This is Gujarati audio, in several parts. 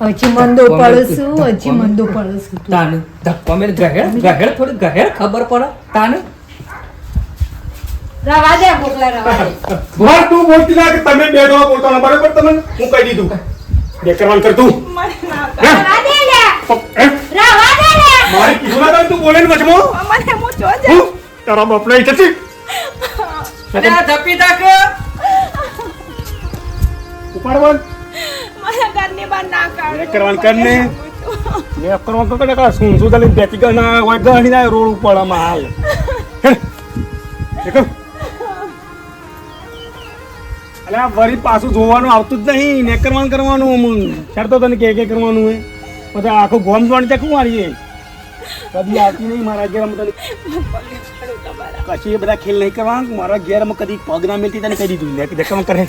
હજી મંદો પડું છું તાન ધક્કો મેં ગહેડ થોડી ગહેડ ખબર પડે તાન રવા દે ગોકલા રવા દે બોલ તું બોલતી ના કે તમે બે દવા બોલતા ના બરાબર તમને હું કહી દીધું બે કરવાનું કર તું રવા દે લે રવા દે લે મારી કીધું ના તું બોલે ને વચમાં મને હું જો જા તારા બાપને ઈ ચચી અરે ધપી તક ઉપાડવાન મને ઘરની બહાર ના કાઢો બે કરવાનું કર ને બે કરવાનું તો કને કા શું શું તાલી બેટી કર ના હોય ગણી ના રોડ ઉપર આમાં હાલ દેખો અલ્યા વરી પાછું જોવાનું આવતું જ નહીં ને કરવાનું છડતો તને કે કરવાનું હે પછી આખો ગોમ જોવાની ચકું મારી કદી આવતી નહીં મારા ઘેર તને કશી એ બધા ખેલ નહીં કરવાના મારા ઘેરમાં કદી પગ ના મેલતી તને કહી દીધું લે દેખામાં કરે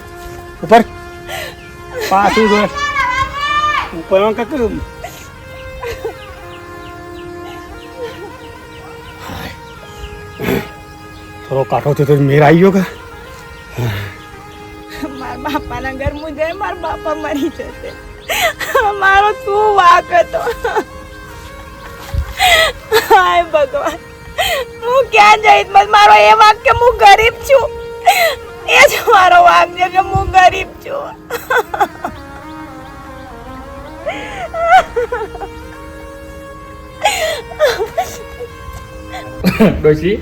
ઉપર પાછું જો ઉપર કક થોડો કાઠો થયો તો મેર આવી ગયો કા મારા બાપાના ઘર હું જઈ મારા બાપા મરી જશે મારો શું વાક હતો હાય ભગવાન હું ક્યાં જઈશ બસ મારો એ વાક કે હું ગરીબ છું એ જ મારો વાક છે કે હું ગરીબ છું ડોશી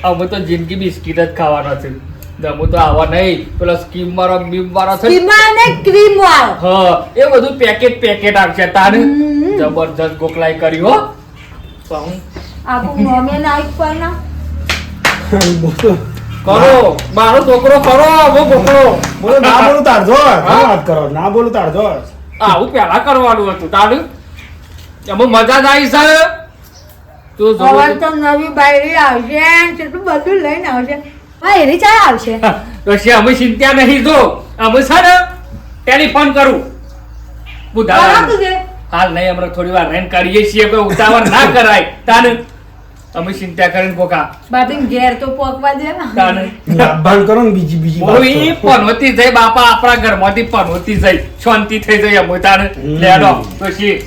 અમે તો જિંદગી બિસ્કીટ જ ખાવાના છે અમે તો આવા નહીં પેલા સ્કીમ વાળો બીમ વાળો છે કિમા ને ક્રીમ વાળો હા એ બધું પેકેટ આવશે તારે જબરજસ્ત ગોખલાઈ કરી હો આપું મમે નાઈક પર ના કરો મારો છોકરો કરો હું ગોખલો બોલો ના બોલું તારજો વાત કરો ના બોલું તારજો આવું પેલા કરવાનું હતું તારું એમાં મજા જ આવી છે તું હવે તો નવી બાયરી આવશે કેટલું બધું લઈને આવશે હા એની ચા આવશે પછી અમે ચિંતા નહીં જો અમે છે ને ટેલિફોન કરું બુધા હાલ નહીં અમે થોડી વાર રેન કરીએ છીએ કોઈ ઉતાવળ ના કરાય તાને અમે ચિંતા કરીને કોકા બાપી ઘેર તો પોકવા દે ને તાને બંધ કરો ને બીજી ઓય પનોતી જઈ બાપા આપણા ઘરમાંથી પનોતી જઈ શાંતિ થઈ જઈ અમે તાને લેડો પછી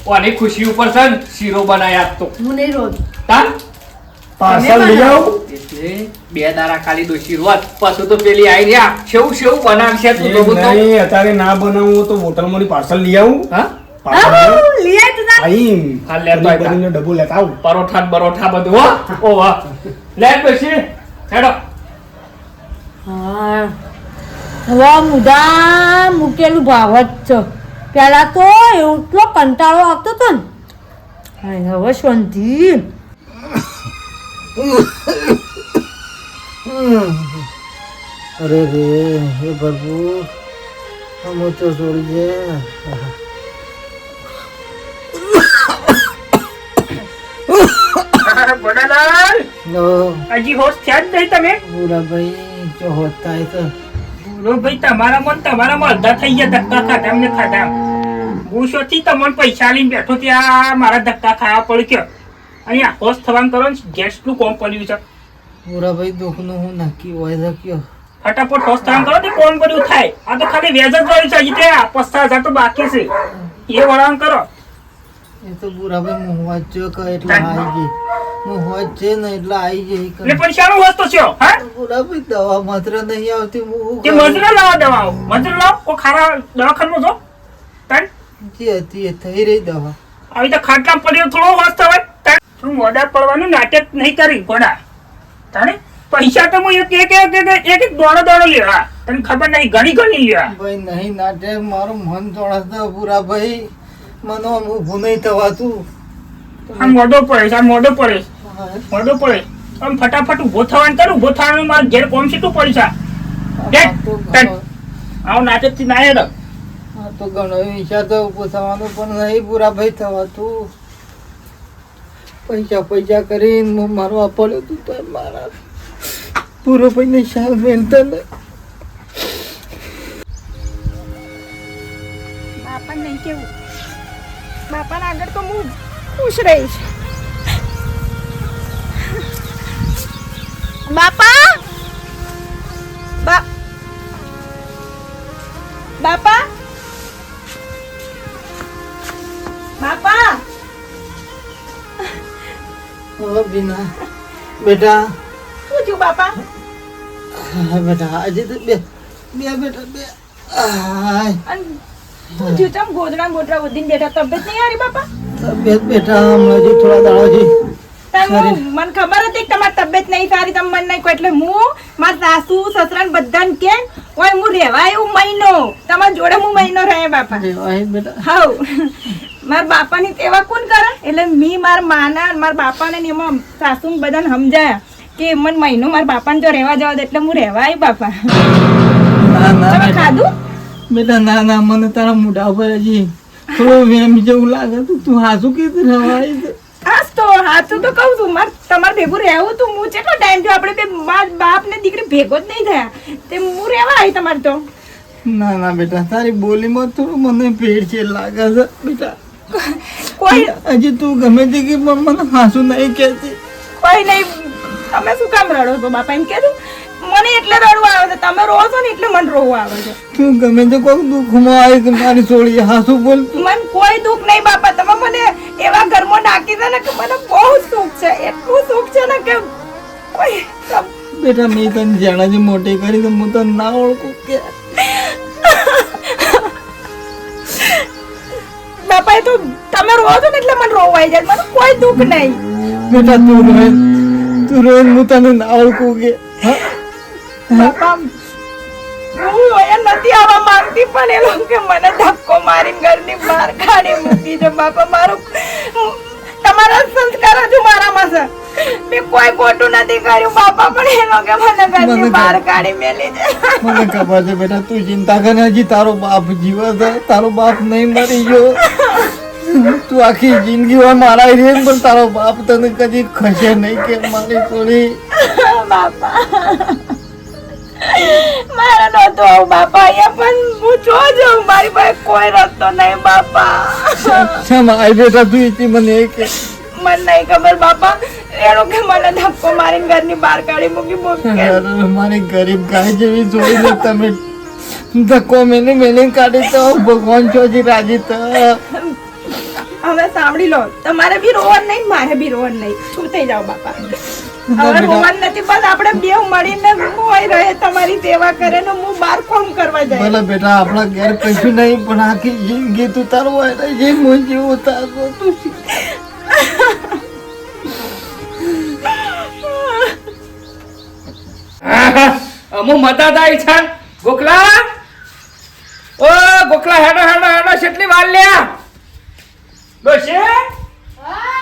ઓની ખુશી ઉપર છે ને શીરો બનાયા તો હું નહીં રોજ તાન પાર્સલ લઈ આવ એટલે બે દાડા ખાલી દોશી રોજ પાછું તો પેલી આઈ રહ્યા શેવ બનાવશે તું તો નહીં અત્યારે ના બનાવું તો હોટલ માંથી પાર્સલ લઈ આવું હા લઈ આય તું આઈ હા, લેતો આય. કરીને ડબ્બો લેતા આવું પરોઠા ને બરોઠા બધું હો ઓ વાહ લે પછી હેડો હા હવે મુદા મૂકેલું ભાવ જ છે પેલા તો એટલો કંટાળો આવતો હતો ને હવે શાંતિ अरे रे हे प्रभु हम तो छोड़ બડાલાલ दे હજી હોશ થયા જ નહીં તમે पूरा भाई जो होता है तो બોલો ભાઈ તમારામાં અડધા થઈ ગયા ધક્કા ખાધા એમને ખાધા ગુસ્સોથી તમને પૈસા લઈને બેઠો ત્યાં મારા ધક્કા ખાવા પડ્યું કે અહીંયા હોશ થવાનું કરો ને ગેસનું કોમ પડ્યું છે पूरा भाई दुख नो हूँ नक्की वायदा क्यों ફટાફટ હોશ થવાનું કરો ને કોમ પડ્યું થાય આ તો ખાલી વેજ જ વાળી છે હજી ત્યાં 50,000 તો બાકી છે એ વળાંક કરો ये तो पूरा भाई मुहवा जो का इतना आई गई मुहवा जे न इतना आई गई એટલે પૈસાનો હોશ તો છે હા पूरा भाई दवा मात्र नहीं આવતી मुंह કે મજૂર લાવો દવાઓ મજૂર લાવો કો ખારા દવાખાનું જો તન જે હતી એ થઈ રહી દવા આવી તો ખાટલા પડ્યો થોડો હોશ થવાય તન શું મોડા પડવાનું નાટક નહીં કરી ગોડા તાણે પૈસા તો હું એક દોડો લેવા તને ખબર નહીં ઘણી લેવા ભાઈ નહીં નાટે મારું મન તોડતા પૂરા ભાઈ મનો ઊભું નહીં થવાતું આ મોડો પડે આમ ફટાફટ ઊભો થવાનું કર ઊભો થવાનું મારે ઘેર કોમ છે તું પૈસા આવ નાટક થી ના હેડ હા તો ઘણો વિચાર તો ઊભું થવાનું પણ નહીં પૂરા ભાઈ થવાતું પૈસા કરીને મારવા પડ્યું તું તો મારા પૂરો ભાઈ ને શાલ મેલતા ને બાપા નહીં કેવું બાપાના આગળ તો હું ખુશ રહીશ બાપા બાપા બાપા ઓ બીના બેટા શું થયું બાપા? હા બેટા આજે તો બે બેટા બે આય અન શું થયું? ચમ ગોદડા ગોદડા ઉડીને બેઠા? તબિયત નહીં હારી બાપા? તબિયત બેટા હમણાં હજી થોડા દાડાથી મને ખબર હતી કે તમારી તબિયત નહીં સારી, તમે મને નહીં કહો એટલે હું મારા સાસુ સસરા બધાને કેમ ઓય હું રહેવા એવું મહિનો તમારી જોડે હું મહિનો રહે બાપા. રેવાય બેટા હાઉ મારા બાપાની સેવા કોણ કરે? એટલે મી મારા માના મારા બાપાને ને એમાં સાસુ બધાને સમજાયા કે મને મહિનો મારા બાપાને જો રહેવા જવા દે એટલે હું રહેવા આવી બાપા. ના ના તમે બેટા ખાધું? બેટા ના ના મને તારા મોઢા ઉપર હજી થોડો વેમ જેવું લાગે તું હાસું કીધું રવાય છે. હાસ તો હાચું તો કહું છું, તમારે ભેગું રહેવું તું. હું કેટલો ટાઈમ થયો આપણે બે બાપ ને દીકરી ભેગો જ નહીં થયા તે હું રહેવા આવી તમારે તો. ના ના બેટા તારી બોલીમાં થોડું મને ભેડ છે લાગે છે બેટા. કોઈ હજી તું ગમે તે કે પણ મને હાસું નહીં કહેતી. કોઈ નહીં, તમે શું કામ રડો છો બાપા? એમ કીધું મને એટલે રડવું આવે છે, તમે રો છો ને એટલે મને રોવું આવે છે. તું ગમે તે કોઈ દુઃખમાં આવી કે મારી છોડી હાસું બોલ. મને કોઈ દુઃખ નહીં બાપા, તમે મને એવા ઘરમાં નાખી દે ને કે મને બહુ સુખ છે, એટલું સુખ છે ને કે કોઈ બેટા મેં તને જાણાજી મોટી કરી તો હું તને ના ઓળખું કે બાપા એ તો તમે રો છો ને એટલે મને રોવું આવી જાય, મને કોઈ દુઃખ નહીં. બેટા તું રોય હું તને ના ઓળખું કે હા? બાપા હું અહીંયા નથી આવવા માંગતી પણ એ લોકો મને ધક્કો મારીને ઘરની બહાર કાઢી મૂકી છે બાપા. મારું તમારા સંસ્કાર હજુ મારામાં છે, મેં કોઈ ખોટું નથી કર્યું બાપા, પણ એ લોકો મને ઘરની બહાર કાઢી મેલી છે. મને ખબર છે બેટા તું ચિંતા કરે હજી તારો બાપ જીવે છે, તારો બાપ નહીં મરી ગયો. તું આખી જિંદગી હોય મારા રે પણ તારો બાપ તને કદી ખસે નહીં કે મારી થોડી. બાપા મારા નહોતો આવું બાપા, અહીંયા પણ હું જોજો મારી પાસે કોઈ રસ્તો નહીં બાપા. શા આય બેટા તું એથી મને એ કે મને નહીં ખબર બાપા, એનો કે મને ધક્કો મારીને ઘરની બહાર કાઢી મૂકી. અરે મારી ગરીબ ગાય જેવી જોઈને તમે ધક્કો મેલી કાઢી તો ભગવાન ચોજી રાજી તો. હવે સાંભળી લો, તમારે બી રોવાનું નહીં, મારે બી રોવાનું નહીં, શું થઈ જાવ બાપા. હવે રોવાનું નથી, બસ આપણે બેવ મળીને હોય રહે, તમારી સેવા કરે ને હું બહાર કોમ કરવા જાય. ભલે બેટા આપણા ઘેર કશું નહીં પણ આખી જિંદગી તું તારો હોય જે હું જેવું તારો તું અમુ મતાદાઈ છે ગોખલા. ઓ ગોખલા હેડો હેડો હેડો કેટલી વાર લ્યા ડોશી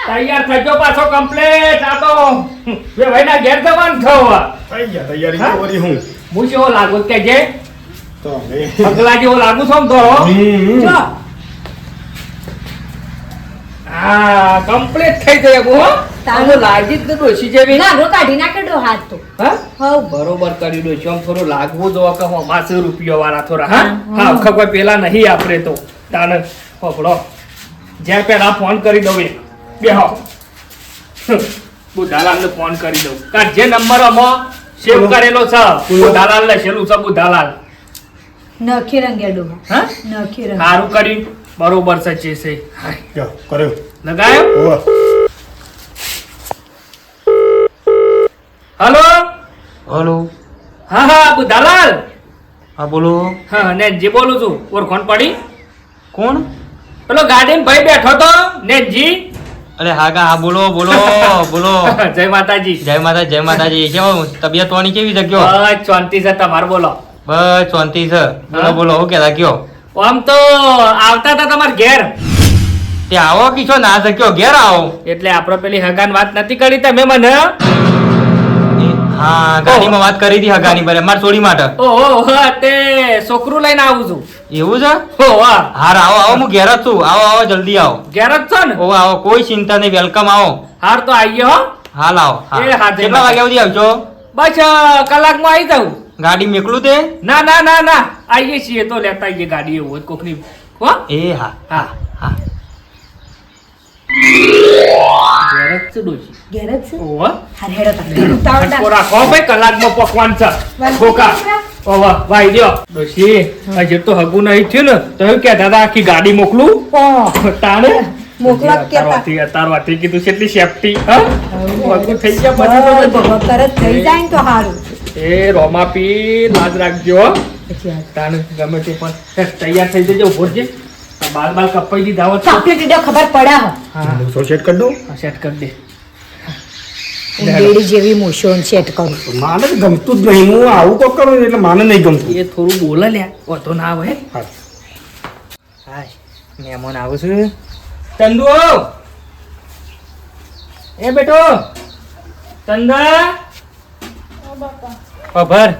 તૈયાર થજો પાછો કમ્પ્લીટ. આ તો બે ભાઈના ઘેર જવાનું થવા થઈ ગયા તૈયારી તો કરી હું હું કેવો લાગુ કે જે તો હવે પગલા જેવો લાગુ છો ને તો જો હા કમ્પ્લીટ થઈ ગયો હો. તારો લાગી જ ડોશી જેવી ગારો કાઢી નાખે ડો હાથ તો. હા બરોબર કરી દો છો. આમ થોડું લાગવું જો કે હું 500 રૂપિયા વાળા થોડા હા હા ખબર પેલા નહીં આપણે તો તાને પકડો જ્યાં પેલા ફોન કરી દઉં એક બેહો બુધાલાલને ફોન કરી દઉં કારણ જે નંબર આમાં સેવ કરેલો છે બુધાલાલ ને છેલ્લું છે બુધાલાલ નખી રંગે ડો હા નખી રંગ. સારું કર્યું બરોબર છે જે છે હા, યો કર્યો લગાયો ઓવા હલો હલો હા હા બુધાલાલ હા બોલો હા ને જે બોલું છું ઓળખોણ પડી કોણ પેલો ગાડીમાં ભાઈ બેઠો તો નેજી અરે હા હા બોલો બોલો બોલો જય માતાજી જય માતાજી કેવો તબિયત પાણી કેવી છે કયો બસ શાંતિ છે તમારે બોલો બસ શાંતિ છે બોલો હા? બોલો હું કેતા કયો આમ તો આવતા હતા તમારા ઘેર તે આવો કે છો ના છે કયો ઘેર આવો એટલે આપણે પેલી હગાન વાત નથી કરી તમે મને હા ગાડીમાં વાત કરી હતી હગાની બરે માર છોડી માટે ઓહો તે છોકરું લઈને આવું છું એવું છે હો વાહ હાર આવો આવો હું ઘેર જ છું આવો આવો જલ્દી આવો ઘેર જ છો ને ઓ આવો કોઈ ચિંતા નહીં વેલકમ આવો હાર તો આવીએ હો હાલ આવો એ હા, જય કેટલા વાગ્યા સુધી આવજો બસ કલાકમાં આવી જાઉં ગાડી મેકલું તે ના ના ના ના આવીએ છીએ તો લેતા આવીએ ગાડી એવું હોય કોકની હો એ હા હા હા ઘેર જ છે ડોશી ઘેર જ છે. ઓહો હાર હેડો તાર. ઉતાવળ ખટકો તાર. રાખો ભાઈ કલાકમાં પકવાન છે ખોકા ઓવા ભાઈ દ્યો ડોશી હજી તો હગું નહીં થયું ને તો એવું કહેતા હતા આખી ગાડી મોકલું ઓહ. તાણે મોકલો કે તારવાથી કીધું છે એટલી સેફટી હા ભગવું થઈ ગયા પછી તો ભગત તરત થઈ જાય ને તો સારું એ રોમાપી લાજ રાખજો હો. તાણ ગમે તે પણ તૈયાર થઈ જજો ઉભો છે બાલ કપાઈ દીધા હોત તો. ચોકલેટ એટલે ખબર પડે હા સો સેટ કરી દઉં સેટ કરી દે બેડી જેવી મોશોન સેટ કરું માને તો ગમતું જ નહીં હું આવું કોક કરું ને એટલે માને નહીં ગમતું એ થોડું બોલે લ્યા વાંધો ના આવે હા. હાય મહેમાન આવું છું ચંદુ એ બેટો ચંદા ખબર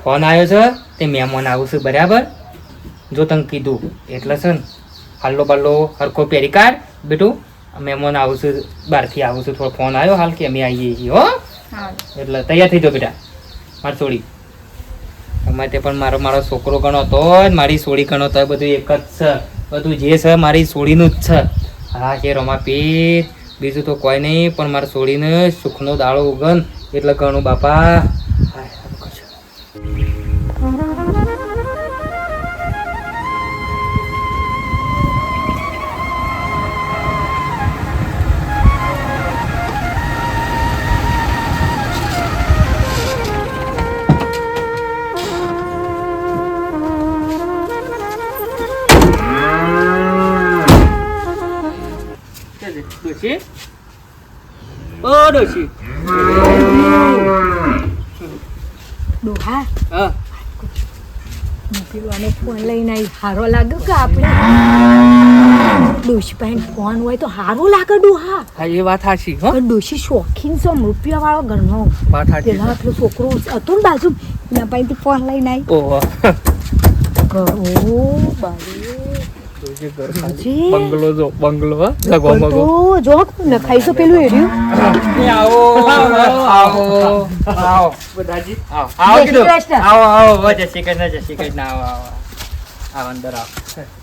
ફોન આવ્યો છે તે મહેમાન આવું છું બરાબર જો તને કીધું એટલે છે ને હાલો બાલો હરખો પહેરી કાઢ બેટું મહેમાન આવું છું બહારથી આવું છું થોડો ફોન આવ્યો હાલ કે અમે આવીએ છીએ હો એટલે તૈયાર થઈ જાઓ બેટા મારી સોડી અમારે તે પણ મારો છોકરો ગણો તો મારી સોડી ગણો તો બધું એક જ છે બધું જે છે મારી સોડીનું જ છે હા છે રમાપીર બીજું તો કોઈ નહીં પણ મારા સોડીને સુખનો દાડો ઉગન એટલે ઘણું બાપા હાય, સારું કરજો. ડોશી ઓ ડોશી ડોહા હા પેલો ફોન લઈને આવી હારો લાગ્યો કે આપણે ડોશી પાસે ફોન હોય તો હારો લાગે ડોહા હા એ વાત સાચી હો પણ ડોશી શોખીન છો રૂપિયા વાળો ઘરનો વાત સાચી પેલા પેલો છોકરો હતો ને બાજુ એના પાસેથી ફોન લઈને આવી ઓહો ઓ બારી હજી? બંગલો જો બંગલો હો પણ તો જો નખાઈ તો પેલું એર્યું આવો આવો આવો બધાજી આવો આવો જય શ્રી કીધું કૃષ્ણ. આવો આવો જય શ્રી કૃષ્ણ જય શ્રી કૃષ્ણ આવો આવો આવો અંદર આવો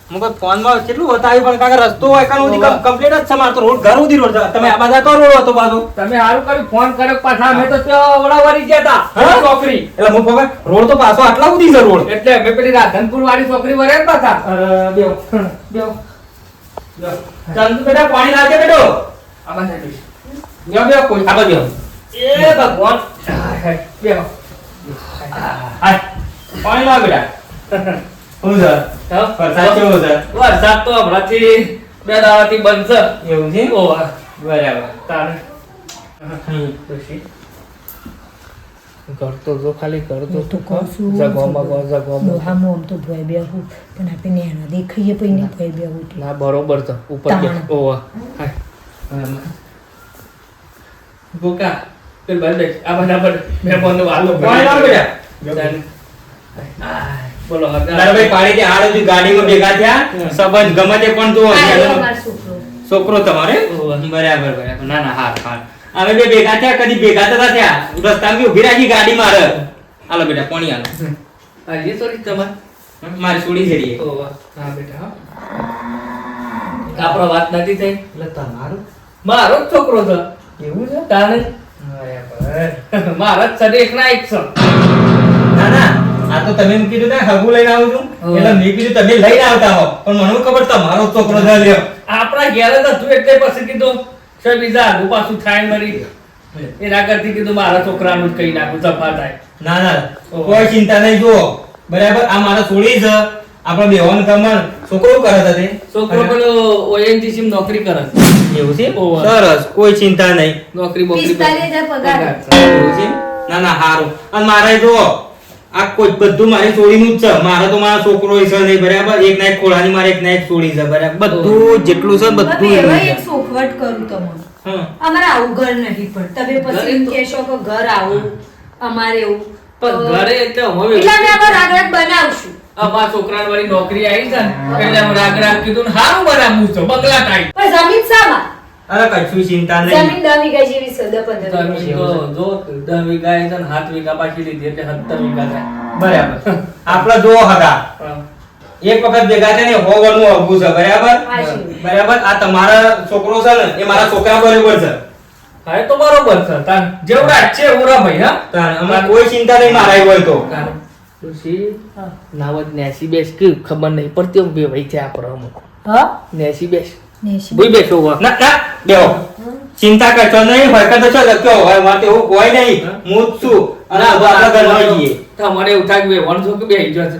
હું કોઈ ફોનમાં કેટલું બતાવ્યું પણ કાકા રસ્તો હોય કાન સુધી કમ્પ્લીટ જ છે મારો તો રોડ ઘર સુધી રોડ છે. તમે આ બાજુ તો રોડ હતો પાછો તમે સારું કર્યું ફોન કર્યો પાછા અમે તો ત્યાં વડાવાળી ગયા હતા હા? છોકરી એટલે હું ખબર રોડ તો પાછો આટલા સુધી છે રોડ એટલે અમે પેલી રાધનપુર વાળી છોકરી વરે હતા બેવ બેવ ચંદુ બેટા પાણી લાવજે બેટો આ બાજુ બેસ. બેવ બેવ કોઈ આ બાજુ બેવ. એ ભગવાન બેહો. હાય પાણી લાવ બેટા શું છે હા? વરસાદ કેવો છે વરસાદ તો હમણાંથી 2 દાડાથી બંધ છે એવું છે ઓહ બરાબર તારે હમ. ડોશી ઘર તો જો ખાલી ઘર હું તો કહું છું જગવામાં ગો જગવામાં ડોહામાં આમ તો ભય બેહું પણ આપણે નેના દેખાઈએ પછી નહીં ભય બેહું એટલે ના બરોબર તો ઉપર તાણ. કે ઓહ હાય ગોકા પેલ બંધ આ બધા પર મહેમાનો વાલો પાણી લાવ બેટા બોલો તારા ભાઈ પાડી કે હાડ સુધી ગાડીમાં ભેગા થયા સંબંધ ગમે તે પણ તો છોકરો તમારે ઓહ. બરાબર બરાબર ના ના હાર હાર અમે બે ભેગા થયા કદી ભેગા થતા થયા રસ્તામાં બી ઊભી રાખી ગાડી મારે હાલો બેટા પાણી હાલો હા એ સોરી તમાર મારી સોડી છે રે. ઓહ હા બેટા આપણો વાત નથી થઈ એટલે તમારું મારો જ છોકરો છે એવું છે તાને બરાબર મારા જ છે એક ના એક છે ના ના આ તો તમે એમ કીધું ને હગું લઈને આવું છું હા. એટલે મેં કીધું તમે લઈને આવતા હો પણ મને ખબર તમારો જ છોકરો છે લ્યો આપણા ઘેર જ હતું એટલે પછી કીધું કે બીજા આગુ પાછું થાય મરી એના કરતી કીધું મારા છોકરાનું જ કહી નાખું જફા થાય ના ના ઓહો. કોઈ ચિંતા નહીં જુઓ બરાબર આ મારા સોડી છે આપણા બેવાનું કમન છોકરો કરે છે તે છોકરો પેલો ONGC માં નોકરી કરે છે. એવું છે ઓહો. સરસ કોઈ ચિંતા નહીં નોકરી બોકરી 45,000 પગાર. એવું છે ના ના હારું અને મારે જુઓ આ કોઈ બધું મારી સોડીનું જ છે મારે તો મારા છોકરો છે નહીં બરાબર એક ના એક ખોળાની મારે એક ના એક સોડી છે બરાબર બધું જેટલું છે બધું હવે એનું એક છે. સોખવટ કરું તમને હા અમારે આવું ઘર નહીં પણ તમે પછી એમ કહેશો કે ઘર આવું અમારે એવું પણ ઘરે એટલે હવે એટલે અમે આમાં રાગરાગ બનાવશું અમારા છોકરાને વાળી નોકરી આવી છે ને એટલે અમે રાગ રાગ કીધું ને હારું બનાવવું છે બંગલા ટાઈપ પણ જમીન શામાં અરે કશું ચિંતા નહીં જમીન 10 વીઘા જેવી છે 10-15 તમે તો જો 10 વીઘા છે ને 7 વીઘા પાછી લીધી એટલે 17 વીઘા થાય બરાબર આપડે જો હગા એક વખત ભેગા છે ને હોવાનું હગું છે બરાબર હાચી. બરાબર આ તમારા છોકરો છે ને એ મારા છોકરા બરોબર છે હા એ તો બરોબર છે તાન જેવડા જ છે ઓરા ભાઈ હા તાણ અમારે કોઈ ચિંતા નહીં મારા હોય તો ડોશી નાવત નેસી બેસ કે ખબર નહીં પડતી આમ બે ભાઈ છે આપણે હા નેસી બેસ નેસી ભૂઈ બેસો ના ના બેહો ચિંતા કરશો નહીં હોય તો છો લખ્યો હોય માટે એવું કોઈ નહીં હું જ છું અને હવે આપણા ઘર લઈ જઈએ તમારે એવું થાય કે બે વણ છો કે બે ઈજો છે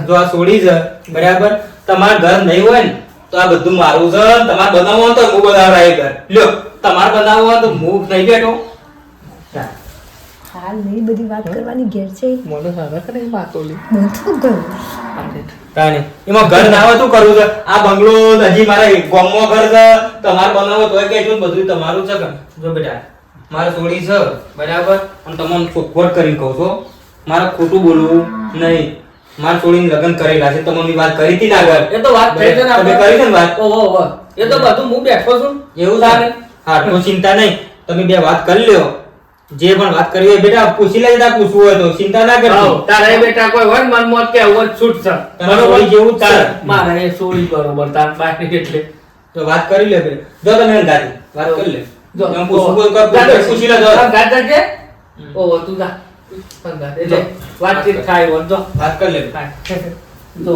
જો આ છોડી છે બરાબર તમારા ઘર નહીં હોય ને તો આ બધું મારું છે તમારે બનાવવું હોય તો હું બનાવવા એ ઘર લ્યો તમારે બનાવવું હોય તો હું નહીં બેઠો હાલ નહીં બધી વાત કરવાની ઘેર છે મને સારા કરે માતોલી બધું ગયું તાને એમાં ઘર ના હોય તો કરવું છે આ બંગલો હજી મારા ગામમાં ઘર છે તમારે બનાવો તોય કહેજો ને બધું તમારું છે કે જો બેટા મારે છોડી છે બરાબર અને તમને ચોખવટ કરીને કહું છો મારે ખોટું બોલવું નહીં મારે છોડીને લગ્ન કરેલા છે તમને વાત કરી હતી ને આગળ એ તો વાત થઈ છે ને તમે કરી છે ને વાત ઓહો એ તો બધું હું બેઠો છું એવું છે હા તો ચિંતા નહીં તમે બે વાત કરી લ્યો જે પણ વાત કરી હોય બેટા પૂછી લેજે તાર પૂછવું હોય તો ચિંતા ના કરજો તારે બેટા કોઈ હોય મન મોત કે ઓવર છૂટ છે બરોબર જેવું જ છે મારે એ સોળી બરોબર તાર પાસે એટલે તો વાત કરી લે બે જો તમે ગાડી વાત કરી લે જો એમ પૂછી લે જો ગાતા છે ઓહો તું જા એટલે વાતચીત થાય હોય જો વાત કરી લે તો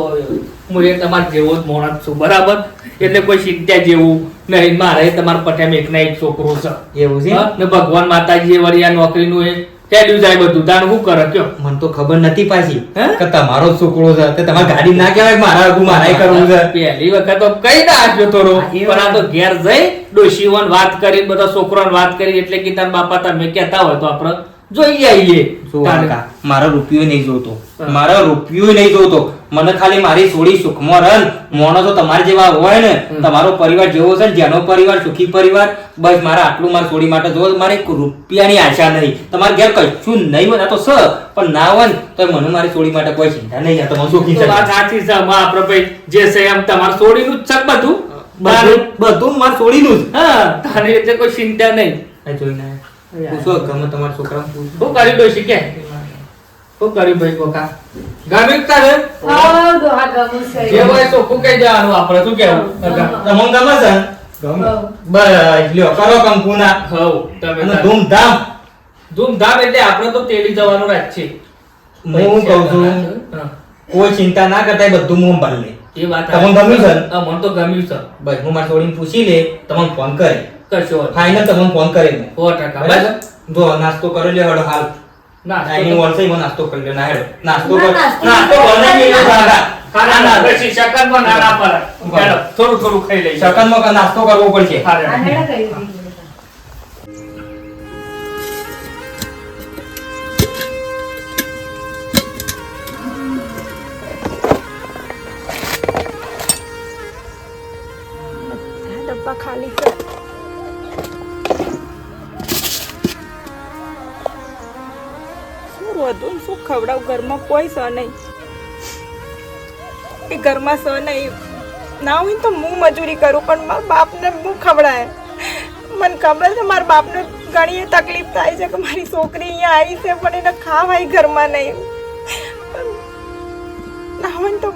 હું એ તમાર જેવો જ માણસ છું બરાબર એટલે કોઈ ચિંતા જેવું નહીં મારે તમારા પઠામ એક ના એક છોકરો છે એવું છે ને ભગવાન માતાજી વળી આ નોકરીનું એ ચાલ્યું જાય બધું તાણ શું કરે કયો મને તો ખબર નથી પાછી હે? કે તમારો જ છોકરો છે તે તમારી ગાડી ના કહેવાય મારા આગું મારાય કરવું છે પહેલી વખત તો કઈ ના આપ્યો થોડો પણ આ તો ઘેર જઈ ડોશીઓને વાત કરી બધા છોકરાને વાત કરી એટલે કે તાર બાપા તમે કહેતા હોય તો આપણે જોઈ આવીએ જો કાકા, મારો રૂપિયો નહીં જોતો મારો રૂપિયો નહીં જોતો મને ખાલી મારી છોડી સુખમાં રન મોણો તો તમારે જેવા હોય ને તમારો પરિવાર જેવો છે ને જેનો પરિવાર સુખી પરિવાર બસ મારા આટલું મારી છોડી માટે જો મારે એક રૂપિયાની આશા નહીં તમારે ઘેર કશું નહીં હોય તો સ પણ ના હોય ને તો મને મારી છોડી માટે કોઈ ચિંતા નહીં આ તમારું સુખી તો છે વાત સાચી છે માં આપણે ભાઈ જે છે એમ તમારે છોડીનું જ છે બધું બધું મારી છોડીનું જ હા તારે એટલે કોઈ ચિંતા નહીં આ જોઈને પૂછો ગમે તમારા છોકરાને પૂછો શું કર્યું ડોશી કે શું કર્યું ભાઈ કોકા ગમ્યું તારે હા દોહા ગમું છે જે હોય ચોખ્ખું કહી દેવાનું આપણે શું કેવું તમને ગમે છે બસ લ્યો કરો કંકુના હવ તમે અને ધૂમધામ ધૂમધામ એટલે આપણે તો તેડી જવાનું રાખીએ હું કહું છું હા. કોઈ ચિંતા ના કરતા એ બધું મોં ભરી લે એ વાત તમને ગમ્યું છે ને? હા, મને તો ગમ્યું છે બસ હું મારી છોડીને પૂછી લે તમને ફોન કરે કશો વાંધો ફાઈનલ તમને ફોન કરે ને 100% બરાબર જો નાસ્તો કરી લે હડો હાલ ના ડાઇનિંગ હોલ છે એમાં નાસ્તો કરી લે ના હેડો નાસ્તો ના, કર નાસ્તો નાસ્તો બનાવી લે દાદા ખાના ના પછી શકનમાં ના પડે ચાલો થોડું થોડું ખાઈ લઈશું શકનમાં નાસ્તો કરવો પડશે આ હેડા કરી દીધી. ડબ્બા ખાલી છે શું વધુ ને શું ખવડાવ ઘરમાં કોઈ સ નહીં એ ઘરમાં સ નહીં ના હોય ને તો હું મજૂરી કરું પણ મારા બાપને હું ખવડાય મને ખબર છે મારા બાપને ઘણી એ તકલીફ થાય છે કે મારી છોકરી અહીંયા આવી છે પણ એને ખાવાય ઘરમાં નહીં ના હોય ને તો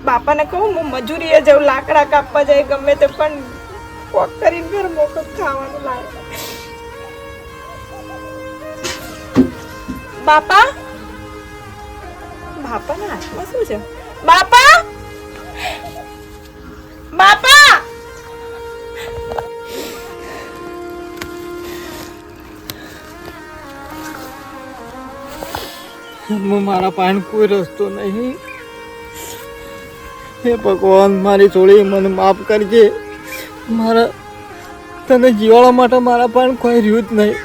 બાપાને કહું હું મજૂરીએ જાઉં લાકડા કાપવા જાય ગમે તે પણ કોક કરીને ઘર મોકલ ખાવાનું લાગે બાપા બાપાના હાથમાં શું છે બાપા બાપા મારા પાસે કોઈ રસ્તો નહીં. હે ભગવાન, મારી છોડી મને માફ કરજે. મારા તને જીવાડવા માટે મારા પાસે કોઈ રહ્યું જ નહીં.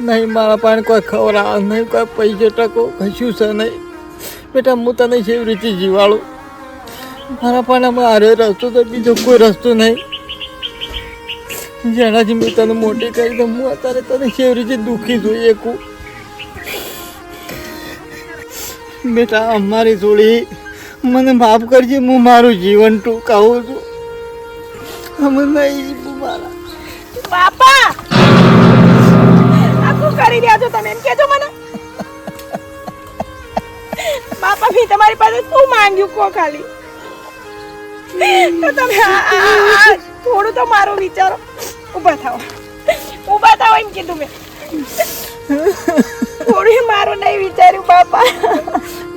નહીં મારા પાસે કોઈ ખવડાવ નહીં, કોઈ પૈસે ટકો કશું છે નહીં. બેટા હું તને કેવી રીતે જીવાડું? મારા પાસે મારે રસ્તો તો બીજો કોઈ રસ્તો નહીં. જેનાથી મેં તને મોટી કરી તો હું અત્યારે તને કેવી રીતે દુઃખી જોઈએ કું? બેટા અમારી છોડી મને માફ કરજે. હું મારું જીવન ટૂંકાવું છું. અમે નહીં મારા બાપા આ શું કરી રહ્યા છો તમે? એમ કહેજો મને. બાપા મેં તમારી પાસે શું માંગ્યું કો ખાલી? તો તમે થોડું તો મારું વિચારો. ઊભા થાઓ એમ કીધું મેં. થોડું મારું નહીં વિચાર્યું બાપા.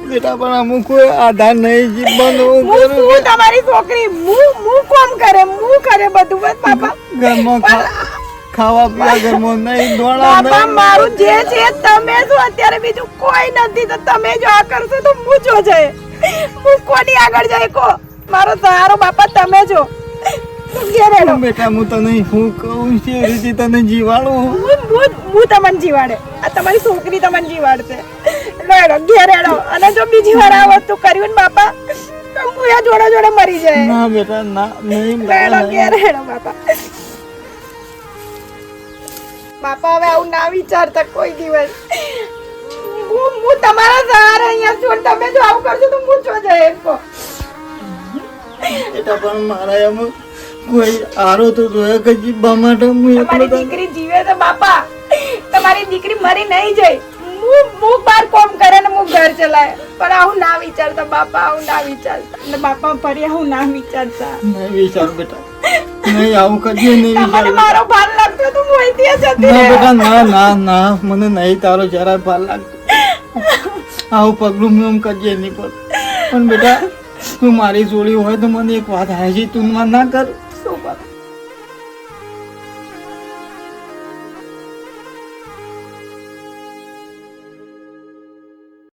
બેટા પણ અમુક કોઈ આધાર નહીં જીવવાનો હું શું તમારી છોકરી હું કોમ કરે હું કરે બધું બસ બાપા. ઘરમાં ખાવા પીવા ઘરમાં નહીં દોડા બાપા નહીં મારું જે છે તમે જો અત્યારે બીજું કોઈ નથી તો તમે જો આ કરશો તો હું જો જાય હું કોની આગળ જાય કો મારો સહારો બાપા તમે જો તું ઘેર હેડો. બેટા હું તને શું કહું છે એ રીતે તને જીવાડું હું તમને જીવાડે આ તમારી છોકરી તમને જીવાડશે. હેડો ઘેર હેડો અને જો બીજી વાર આ વસ્તુ કર્યું ને બાપા તો હું આ જોડે જોડે મરી જાય. ના બેટા ના નહીં હેડો ઘેર હેડો બાપા. બાપા હવે આવું ના વિચારતા કોઈ દિવસ. હું તમારા સહારે અહીંયા છું તમે જો આવું કરશો તો હું જો જાય એમ કહો. બેટા પણ મારા એમ કોઈ આરો તો જોયા કે જીવવા માટે હું તમારી એકલો તને દીકરી જીવે તો બાપા તમારી દીકરી મરી નહીં જાય. હું બાર કોમ કરે ને હું ઘર ચલાય પણ આવું ના વિચારતા બાપા આવું ના વિચારતા ને બાપા ફરી આવું ના વિચારતા. નહીં વિચાર બેટા નહીં આવું કદી નહીં તમને વિચાર મારો ભાર લાગતો તો હું અહીંથી જ જતી ના રહે. બેટા ના ના ના મને નહીં તારો જરાય ભાર લાગતો આવું પગલું મેં આમ કદી નહીં પડ પણ બેટા તું મારી જોડી હોય તો મને એક વાત હાજી તું ના કર